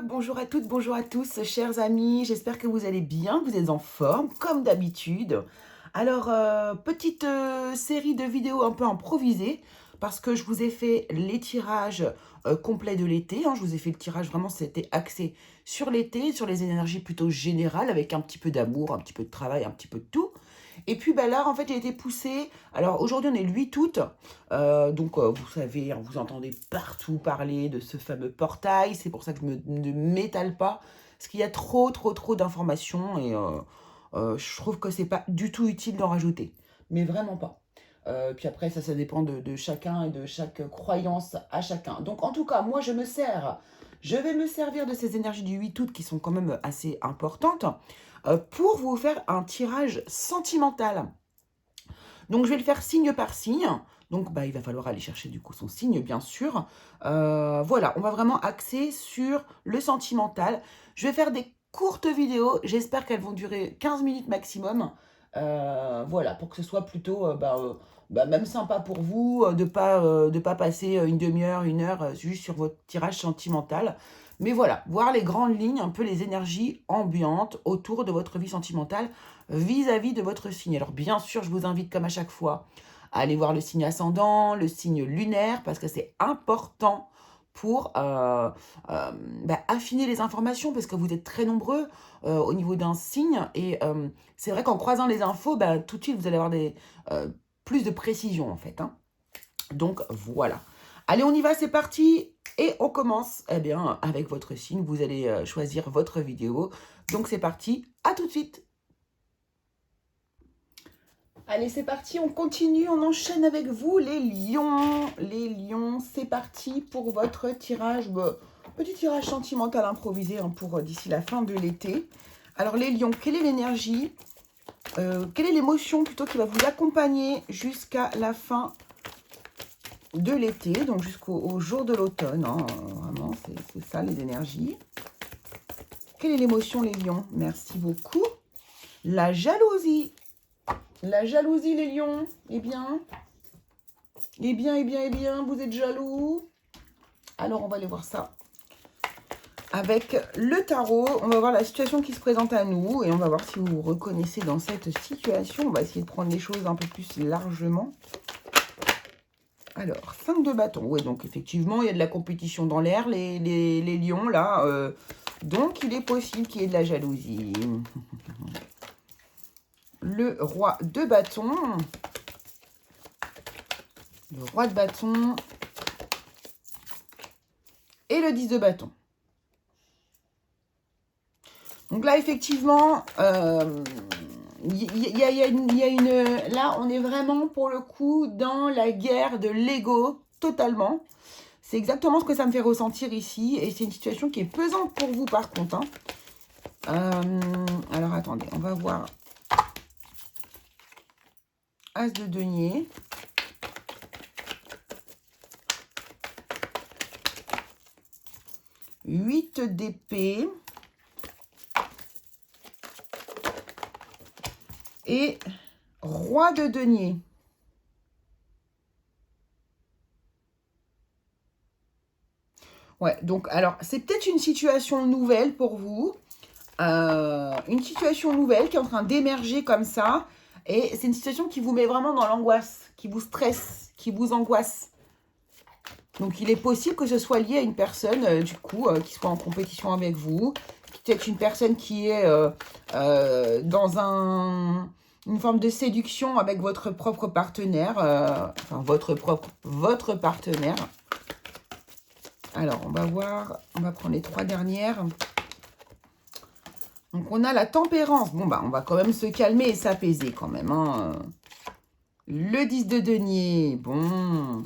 bonjour à toutes, bonjour à tous, chers amis. J'espère que vous allez bien, que vous êtes en forme, comme d'habitude. Alors, petite série de vidéos un peu improvisées, parce que je vous ai fait les tirages complets de l'été. Hein. Je vous ai fait le tirage, vraiment, c'était axé sur l'été, sur les énergies plutôt générales, avec un petit peu d'amour, un petit peu de travail, un petit peu de tout. Et puis bah là, en fait, j'ai été poussée. Alors aujourd'hui, on est le 8 août. Donc, vous savez, hein, vous entendez partout parler de ce fameux portail. C'est pour ça que je ne m'étale pas. Parce qu'il y a trop d'informations. Et je trouve que c'est pas du tout utile d'en rajouter. Mais vraiment pas. Puis après, ça dépend de chacun et de chaque croyance à chacun. Donc, en tout cas, moi, je vais me servir de ces énergies du 8 août qui sont quand même assez importantes pour vous faire un tirage sentimental. Donc, je vais le faire signe par signe. Donc, bah, il va falloir aller chercher du coup son signe, bien sûr. Voilà, on va vraiment axer sur le sentimental. Je vais faire des courtes vidéos. J'espère qu'elles vont durer 15 minutes maximum. Voilà, pour que ce soit plutôt même sympa pour vous, de pas passer une demi-heure, une heure juste sur votre tirage sentimental. Mais voilà, voir les grandes lignes, un peu les énergies ambiantes autour de votre vie sentimentale vis-à-vis de votre signe. Alors bien sûr, je vous invite comme à chaque fois à aller voir le signe ascendant, le signe lunaire, parce que c'est important pour affiner les informations, parce que vous êtes très nombreux au niveau d'un signe, et c'est vrai qu'en croisant les infos, tout de suite, vous allez avoir plus de précision, en fait. Hein. Donc, voilà. Allez, on y va, c'est parti. Et on commence, eh bien, avec votre signe. Vous allez choisir votre vidéo. Donc, c'est parti. À tout de suite. Allez, c'est parti, on continue, on enchaîne avec vous, les lions. Les lions, c'est parti pour votre tirage. Petit tirage sentimental improvisé hein, pour d'ici la fin de l'été. Alors, les lions, quelle est l'énergie quelle est l'émotion plutôt qui va vous accompagner jusqu'à la fin de l'été, donc jusqu'au jour de l'automne. Hein, vraiment, c'est ça les énergies. Quelle est l'émotion, les lions? Merci beaucoup. La jalousie. La jalousie, les lions. Eh bien, vous êtes jaloux. Alors, on va aller voir ça. Avec le tarot, on va voir la situation qui se présente à nous et on va voir si vous vous reconnaissez dans cette situation. On va essayer de prendre les choses un peu plus largement. Alors, 5 de bâton. Oui, donc effectivement, il y a de la compétition dans l'air, les lions, là. Donc, il est possible qu'il y ait de la jalousie. Le roi de bâton. Le roi de bâton. Et le 10 de bâton. Donc là, effectivement, il y a une... Là, on est vraiment, pour le coup, dans la guerre de l'ego, totalement. C'est exactement ce que ça me fait ressentir ici. Et c'est une situation qui est pesante pour vous, par contre. Hein. Alors, attendez, on va voir. As de denier. Huit d'épée. Et roi de denier. Ouais, donc, alors, c'est peut-être une situation nouvelle pour vous. Une situation nouvelle qui est en train d'émerger comme ça. Et c'est une situation qui vous met vraiment dans l'angoisse, qui vous stresse, qui vous angoisse. Donc, il est possible que ce soit lié à une personne, du coup, qui soit en compétition avec vous. Peut-être une personne qui est dans une forme de séduction avec votre propre partenaire. Enfin, votre partenaire. Alors, on va voir. On va prendre les 3 dernières. Donc, on a la tempérance. Bon, on va quand même se calmer et s'apaiser quand même. Hein. Le 10 de denier. Bon.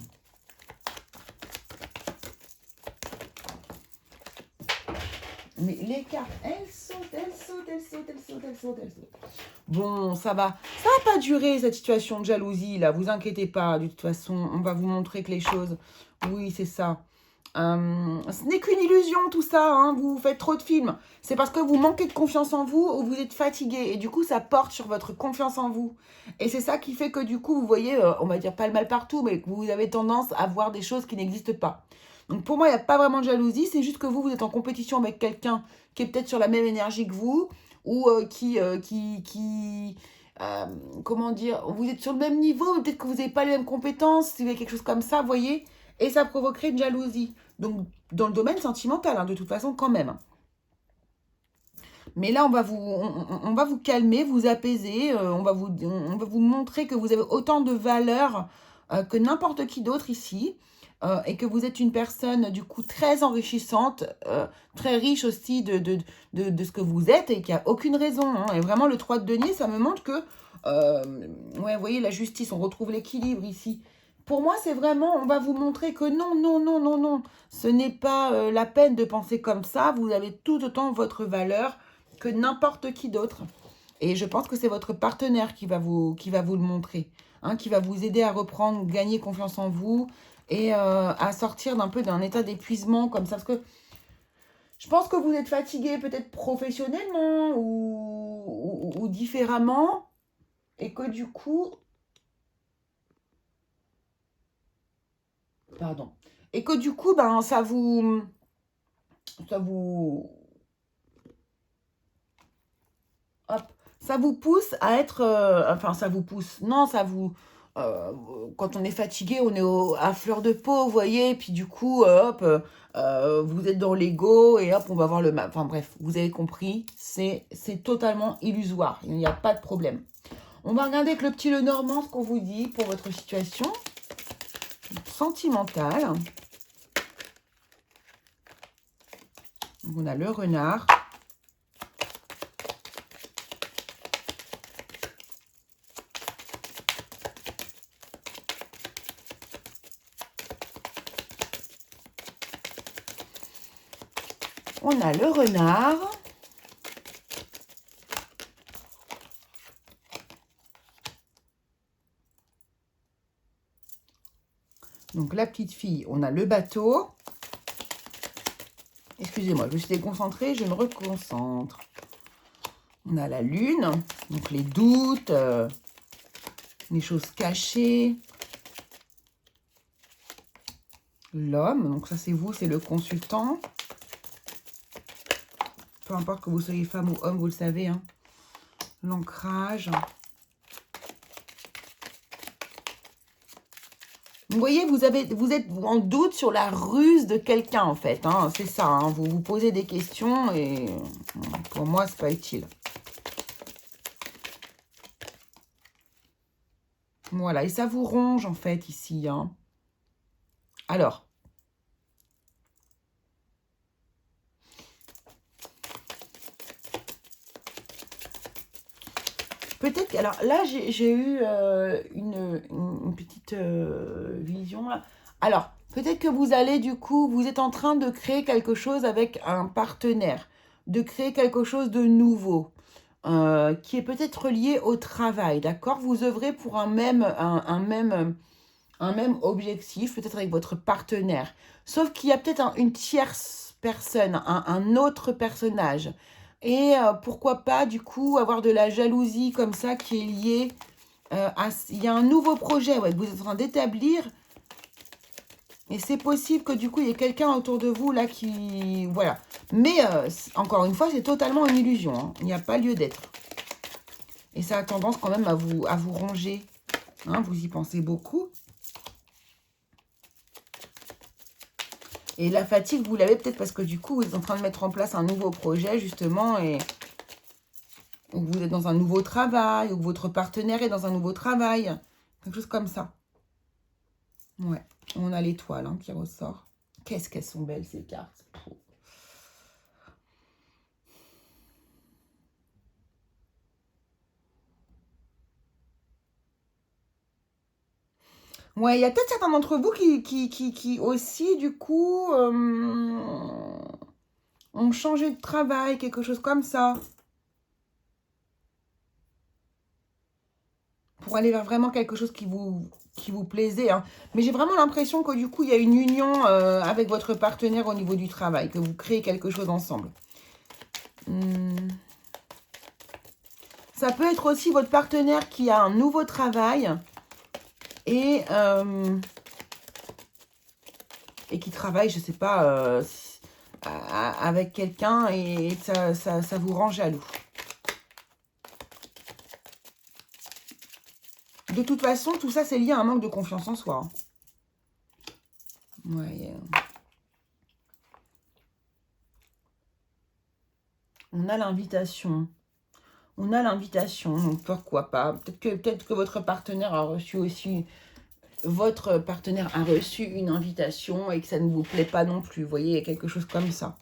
Mais les cartes, elles sautent. Bon, ça va. Ça va pas durer, cette situation de jalousie, là. Vous inquiétez pas. De toute façon, on va vous montrer que les choses... Oui, c'est ça. Ce n'est qu'une illusion, tout ça. Hein. Vous faites trop de films. C'est parce que vous manquez de confiance en vous ou vous êtes fatigué. Et du coup, ça porte sur votre confiance en vous. Et c'est ça qui fait que du coup, vous voyez, on va dire pas le mal partout, mais que vous avez tendance à voir des choses qui n'existent pas. Donc pour moi, il n'y a pas vraiment de jalousie. C'est juste que vous êtes en compétition avec quelqu'un qui est peut-être sur la même énergie que vous ou euh, comment dire, vous êtes sur le même niveau, mais peut-être que vous n'avez pas les mêmes compétences, si vous avez quelque chose comme ça, vous voyez, et ça provoquerait une jalousie. Donc dans le domaine sentimental, hein, de toute façon, quand même. Mais là, on va vous calmer, vous apaiser, on va vous montrer que vous avez autant de valeur que n'importe qui d'autre ici, et que vous êtes une personne, du coup, très enrichissante, très riche aussi de ce que vous êtes, et qu'il n'y a aucune raison, hein. Et vraiment, le 3 de denier, ça me montre que, ouais, vous voyez, la justice, on retrouve l'équilibre ici. Pour moi, c'est vraiment, on va vous montrer que non, non, non, non, non, ce n'est pas la peine de penser comme ça, vous avez tout autant votre valeur que n'importe qui d'autre. Et je pense que c'est votre partenaire qui va vous le montrer, hein, qui va vous aider à reprendre, gagner confiance en vous et à sortir d'un peu d'un état d'épuisement comme ça. Parce que je pense que vous êtes fatigué peut-être professionnellement ou différemment et que du coup... Pardon. Et que du coup, ben, ça vous... Hop, ça vous pousse à être... enfin, ça vous pousse. Non, ça vous... euh, quand on est fatigué, on est à fleur de peau, vous voyez. Puis du coup, hop, vous êtes dans l'ego et hop, on va voir le... Enfin bref, vous avez compris. C'est totalement illusoire. Il n'y a pas de problème. On va regarder avec le petit Lenormand ce qu'on vous dit pour votre situation sentimentale. On a le renard. On a le renard. Donc la petite fille, on a le bateau. Excusez-moi, je me suis déconcentrée, je me reconcentre. On a la lune, donc les doutes, les choses cachées. L'homme, donc ça c'est vous, c'est le consultant. Peu importe que vous soyez femme ou homme, vous le savez, hein. L'ancrage. Vous voyez, vous êtes en doute sur la ruse de quelqu'un, en fait, hein. C'est ça, hein. Vous vous posez des questions et pour moi, c'est pas utile. Voilà, et ça vous ronge, en fait, ici, hein. Alors, peut-être que... Alors là, j'ai eu une petite vision, là. Alors, peut-être que vous allez, du coup, vous êtes en train de créer quelque chose avec un partenaire, de créer quelque chose de nouveau, qui est peut-être lié au travail, d'accord? Vous œuvrez pour un même objectif, peut-être avec votre partenaire. Sauf qu'il y a peut-être une tierce personne, un autre personnage. Et pourquoi pas, du coup, avoir de la jalousie comme ça qui est liée à... Il y a un nouveau projet, ouais, que vous êtes en train d'établir. Et c'est possible que, du coup, il y ait quelqu'un autour de vous, là, qui... Voilà. Mais, encore une fois, c'est totalement une illusion, hein. Il n'y a pas lieu d'être. Et ça a tendance quand même à vous ronger. Hein, vous y pensez beaucoup. Et la fatigue, vous l'avez peut-être parce que du coup, vous êtes en train de mettre en place un nouveau projet, justement, et ou vous êtes dans un nouveau travail, ou que votre partenaire est dans un nouveau travail. Quelque chose comme ça. Ouais. On a l'étoile, hein, qui ressort. Qu'est-ce qu'elles sont belles, ces cartes. Ouais, il y a peut-être certains d'entre vous qui aussi, du coup, ont changé de travail, quelque chose comme ça. Pour aller vers vraiment quelque chose qui vous plaisait, hein. Mais j'ai vraiment l'impression que du coup, il y a une union avec votre partenaire au niveau du travail, que vous créez quelque chose ensemble. Ça peut être aussi votre partenaire qui a un nouveau travail et et qui travaille, je sais pas, avec quelqu'un et ça vous rend jaloux. De toute façon, tout ça, c'est lié à un manque de confiance en soi. Hein. Ouais. On a l'invitation. On a l'invitation, donc pourquoi pas. Peut-être que votre partenaire a reçu aussi... Votre partenaire a reçu une invitation et que ça ne vous plaît pas non plus. Vous voyez, il y a quelque chose comme ça.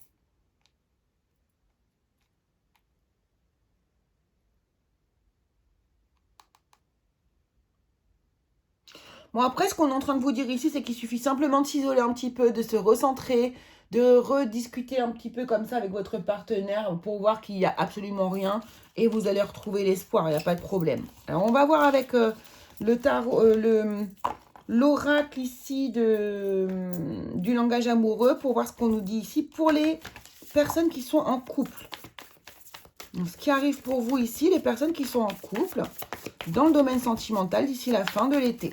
Bon, après, ce qu'on est en train de vous dire ici, c'est qu'il suffit simplement de s'isoler un petit peu, de se recentrer, de rediscuter un petit peu comme ça avec votre partenaire pour voir qu'il n'y a absolument rien et vous allez retrouver l'espoir, il n'y a pas de problème. Alors, on va voir avec le tarot, l'oracle ici du langage amoureux pour voir ce qu'on nous dit ici pour les personnes qui sont en couple. Donc, ce qui arrive pour vous ici, les personnes qui sont en couple, dans le domaine sentimental d'ici la fin de l'été.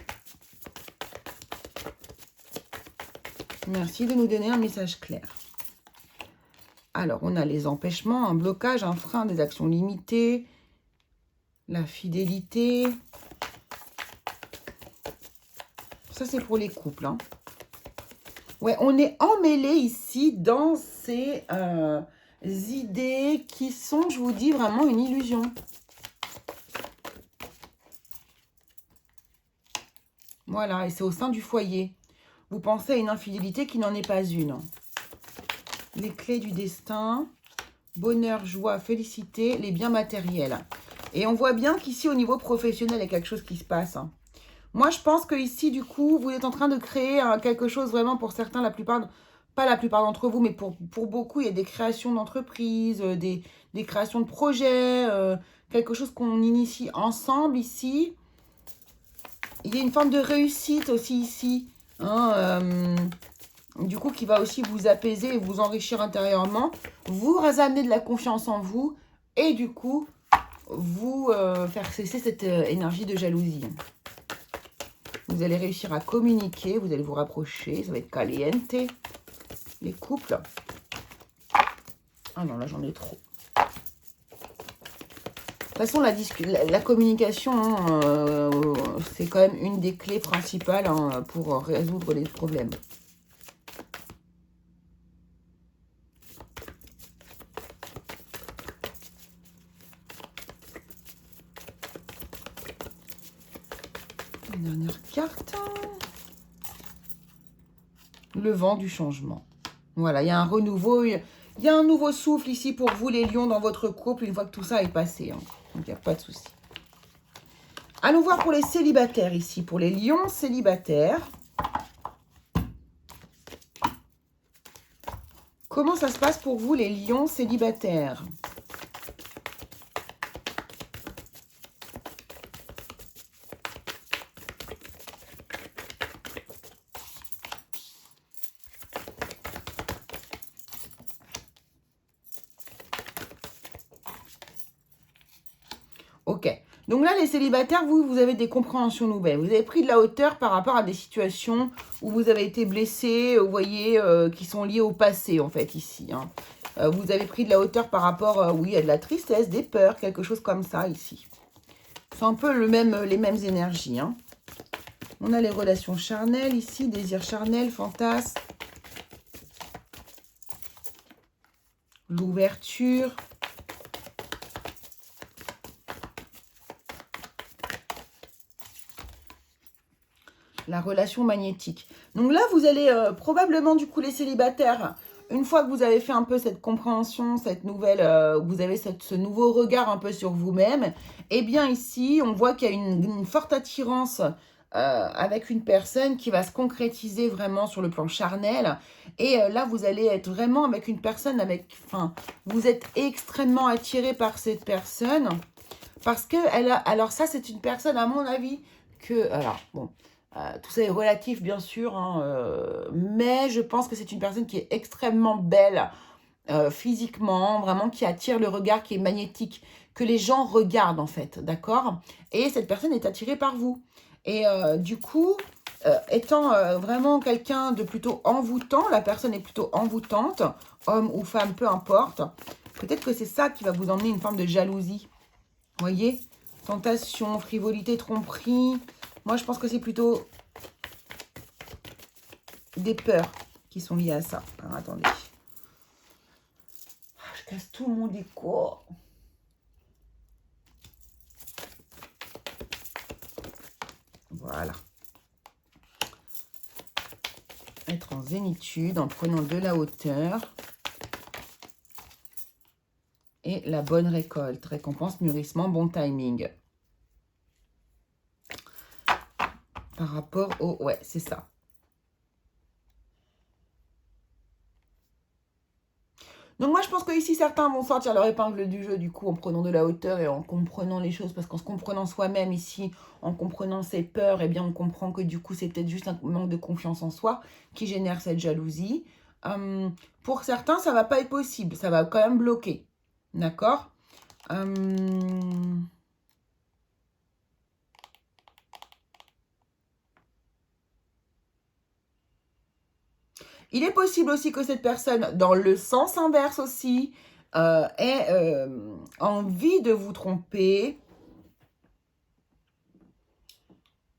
Merci de nous donner un message clair. Alors, on a les empêchements, un blocage, un frein, des actions limitées, la fidélité. Ça, c'est pour les couples. Hein. Ouais, on est emmêlé ici dans ces idées qui sont, je vous dis, vraiment une illusion. Voilà, et c'est au sein du foyer. Vous pensez à une infidélité qui n'en est pas une. Les clés du destin, bonheur, joie, félicité, les biens matériels. Et on voit bien qu'ici, au niveau professionnel, il y a quelque chose qui se passe. Hein. Moi, je pense que ici, du coup, vous êtes en train de créer quelque chose vraiment pour certains, pas la plupart d'entre vous, mais pour beaucoup, il y a des créations d'entreprises, des créations de projets, quelque chose qu'on initie ensemble ici. Il y a une forme de réussite aussi ici. Hein, du coup, qui va aussi vous apaiser et vous enrichir intérieurement, vous amener de la confiance en vous et du coup, vous faire cesser cette énergie de jalousie. Vous allez réussir à communiquer, vous allez vous rapprocher, ça va être caliente, les couples. Ah non, là j'en ai trop. De toute façon, la communication, hein, c'est quand même une des clés principales hein, pour résoudre les problèmes. Une dernière carte. Le vent du changement. Voilà, il y a un renouveau, il y a un nouveau souffle ici pour vous les lions dans votre couple une fois que tout ça est passé. Hein. Donc, il n'y a pas de souci. Allons voir pour les célibataires ici, pour les lions célibataires. Comment ça se passe pour vous les lions célibataires ? Ok. Donc là, les célibataires, vous avez des compréhensions nouvelles. Vous avez pris de la hauteur par rapport à des situations où vous avez été blessé, vous voyez, qui sont liées au passé, en fait, ici. Hein. Vous avez pris de la hauteur par rapport, oui, à de la tristesse, des peurs, quelque chose comme ça, ici. C'est un peu les mêmes énergies. Hein. On a les relations charnelles, ici, désir charnel, fantasme. L'ouverture. La relation magnétique. Donc là, vous allez probablement, du coup, les célibataires, une fois que vous avez fait un peu cette compréhension, cette nouvelle, vous avez ce nouveau regard un peu sur vous-même, eh bien ici, on voit qu'il y a une forte attirance avec une personne qui va se concrétiser vraiment sur le plan charnel. Et là, vous allez être vraiment avec une personne vous êtes extrêmement attiré par cette personne. Parce que, alors ça, c'est une personne, à mon avis, tout ça est relatif, bien sûr, hein, mais je pense que c'est une personne qui est extrêmement belle physiquement, vraiment qui attire le regard, qui est magnétique, que les gens regardent en fait, d'accord? Et cette personne est attirée par vous. Et du coup, étant vraiment quelqu'un de plutôt envoûtant, la personne est plutôt envoûtante, homme ou femme, peu importe. Peut-être que c'est ça qui va vous emmener une forme de jalousie. Vous voyez? Tentation, frivolité, tromperie. Moi, je pense que c'est plutôt des peurs qui sont liées à ça. Alors, attendez. Je casse tout mon décor. Voilà. Être en zénitude en prenant de la hauteur. Et la bonne récolte. Récompense, mûrissement, bon timing. Par rapport au... Ouais, c'est ça. Donc moi, je pense que ici certains vont sortir leur épingle du jeu, du coup, en prenant de la hauteur et en comprenant les choses. Parce qu'en se comprenant soi-même ici, en comprenant ses peurs, eh bien, on comprend que du coup, c'est peut-être juste un manque de confiance en soi qui génère cette jalousie. Pour certains, ça va pas être possible. Ça va quand même bloquer. D'accord? Il est possible aussi que cette personne, dans le sens inverse aussi, ait envie de vous tromper.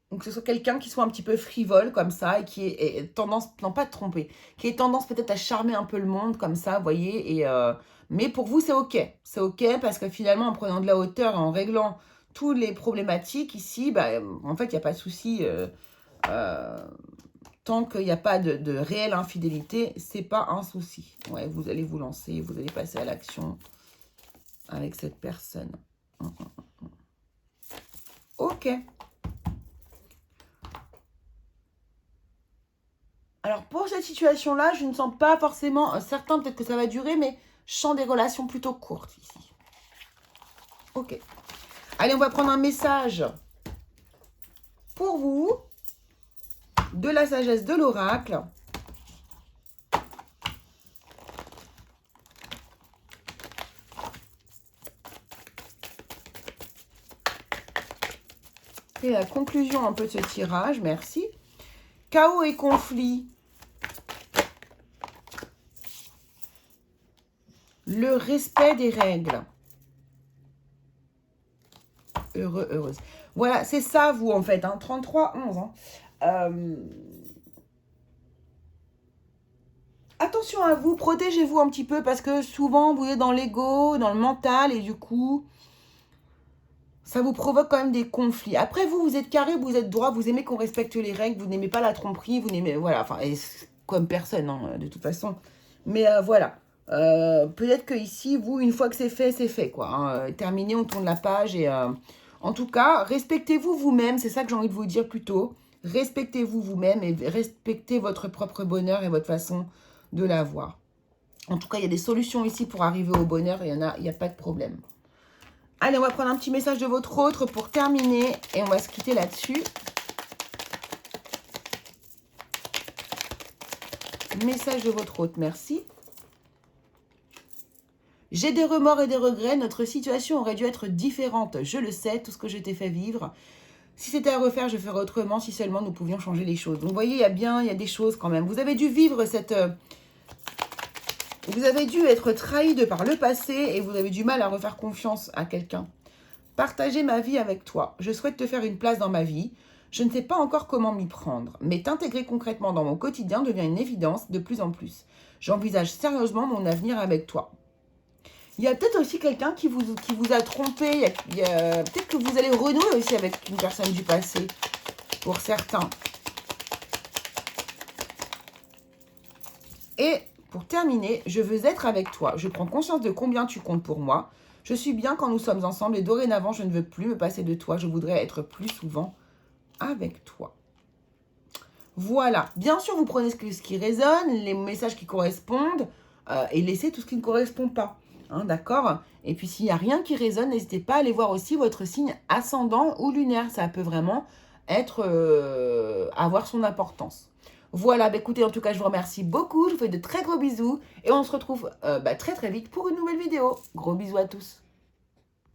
Donc, que ce soit quelqu'un qui soit un petit peu frivole comme ça et qui ait tendance, non pas de tromper, qui ait tendance peut-être à charmer un peu le monde comme ça, vous voyez. Mais pour vous, c'est OK. C'est OK parce que finalement, en prenant de la hauteur et en réglant toutes les problématiques ici, bah, en fait, il n'y a pas de souci. Tant qu'il n'y a pas de réelle infidélité, c'est pas un souci. Ouais, vous allez vous lancer, vous allez passer à l'action avec cette personne. Ok. Alors, pour cette situation-là, je ne sens pas forcément certain, peut-être que ça va durer, mais je sens des relations plutôt courtes ici. Ok. Allez, on va prendre un message pour vous de la sagesse de l'oracle. Et la conclusion un peu de ce tirage, merci. Chaos et conflit. Le respect des règles. Heureux, heureuse. Voilà, c'est ça, vous, en fait. Hein, 33, 11. Hein. Attention à vous, protégez-vous un petit peu parce que souvent, vous êtes dans l'ego, dans le mental et du coup, ça vous provoque quand même des conflits. Après, vous, vous êtes carré, vous êtes droit, vous aimez qu'on respecte les règles, vous n'aimez pas la tromperie, vous n'aimez... Voilà, enfin, comme personne, hein, de toute façon. Mais voilà. Peut-être que ici, vous, une fois que c'est fait, quoi. Hein. Terminé, on tourne la page et... en tout cas, respectez-vous vous-même, c'est ça que j'ai envie de vous dire plutôt. Respectez-vous vous-même et respectez votre propre bonheur et votre façon de l'avoir. En tout cas, il y a des solutions ici pour arriver au bonheur et il n'y a pas de problème. Allez, on va prendre un petit message de votre autre pour terminer et on va se quitter là-dessus. Message de votre hôte, merci. J'ai des remords et des regrets, notre situation aurait dû être différente. Je le sais, tout ce que je t'ai fait vivre. Si c'était à refaire, je ferais autrement, si seulement nous pouvions changer les choses. Donc, vous voyez, il y a des choses quand même. Vous avez dû vivre cette... Vous avez dû être trahi de par le passé et vous avez du mal à refaire confiance à quelqu'un. Partager ma vie avec toi. Je souhaite te faire une place dans ma vie. Je ne sais pas encore comment m'y prendre, mais t'intégrer concrètement dans mon quotidien devient une évidence de plus en plus. J'envisage sérieusement mon avenir avec toi. Il y a peut-être aussi quelqu'un qui vous a trompé. Peut-être que vous allez renouer aussi avec une personne du passé, pour certains. Et pour terminer, je veux être avec toi. Je prends conscience de combien tu comptes pour moi. Je suis bien quand nous sommes ensemble et dorénavant, je ne veux plus me passer de toi. Je voudrais être plus souvent avec toi. Voilà. Bien sûr, vous prenez ce qui résonne, les messages qui correspondent et laissez tout ce qui ne correspond pas. Hein, d'accord? Et puis, s'il n'y a rien qui résonne, n'hésitez pas à aller voir aussi votre signe ascendant ou lunaire. Ça peut vraiment être avoir son importance. Voilà, bah écoutez, en tout cas, je vous remercie beaucoup. Je vous fais de très gros bisous. Et on se retrouve très très vite pour une nouvelle vidéo. Gros bisous à tous.